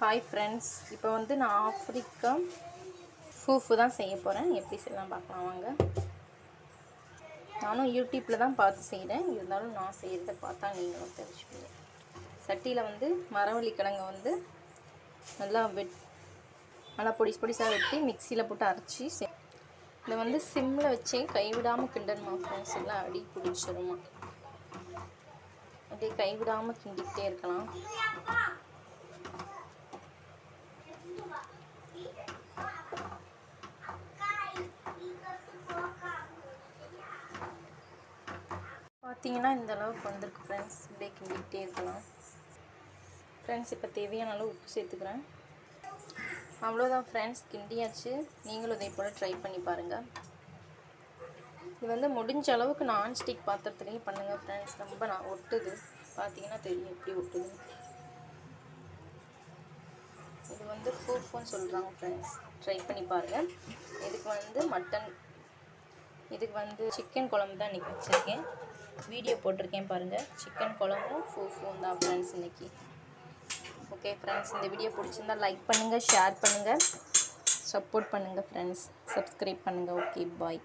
Hi friends, இப்போ வந்து நான் ஆஃப்ரிக்கா ஃபூஃபு தான் செய்ய போகிறேன். எப்படி செய்யலாம் பார்க்கலாம் வாங்க. நானும் யூடியூப்பில் தான் பார்த்து செய்கிறேன், இருந்தாலும் நான் செய்கிறத பார்த்தா நீங்களும் தெரிஞ்சுப்பீங்க. சட்டியில் வந்து மரவள்ளி கிழங்கு வந்து நல்லா பொடிசாக வெட்டி மிக்சியில் போட்டு அரைச்சி இதை வந்து சிம்மில் வச்சே கைவிடாமல் கிண்டணுமா ஃப்ரெண்ட்ஸ், எல்லாம் அடி பிடிச்சிருமா. அப்படியே கைவிடாமல் கிண்டிக்கிட்டே இருக்கலாம். பார்த்தீங்கன்னா இந்த அளவுக்கு வந்திருக்கு ஃப்ரெண்ட்ஸ். இப்படியே கிண்டிக்கிட்டே இருக்கலாம் ஃப்ரெண்ட்ஸ். இப்போ தேவையான அளவு உப்பு சேர்த்துக்கிறேன். அவ்வளோதான் ஃப்ரெண்ட்ஸ், கிண்டியாச்சு. நீங்களும் இதே போல் ட்ரை பண்ணி பாருங்கள். இது வந்து முடிஞ்ச அளவுக்கு நான்ஸ்டிக் பாத்திரத்துலேயும் பண்ணுங்கள் ஃப்ரெண்ட்ஸ். ரொம்ப ஒட்டுது, பார்த்தீங்கன்னா தெரியும் எப்படி ஒட்டுது. இது வந்து ஃபூஃபுன்னு சொல்கிறாங்க ஃப்ரெண்ட்ஸ், ட்ரை பண்ணி பாருங்கள். இதுக்கு வந்து சிக்கன் குழம்பு தான் இன்றைக்கி வச்சுருக்கேன். வீடியோ போட்டிருக்கேன் பாருங்கள். சிக்கன் குழம்பும் ஃபூஃபும் தான் ஃப்ரெண்ட்ஸ் இன்றைக்கி. ஓகே ஃப்ரெண்ட்ஸ், இந்த வீடியோ பிடிச்சிருந்தால் லைக் பண்ணுங்கள், ஷேர் பண்ணுங்கள், சப்போர்ட் பண்ணுங்கள் ஃப்ரெண்ட்ஸ், சப்ஸ்கிரைப் பண்ணுங்கள். ஓகே, பாய்.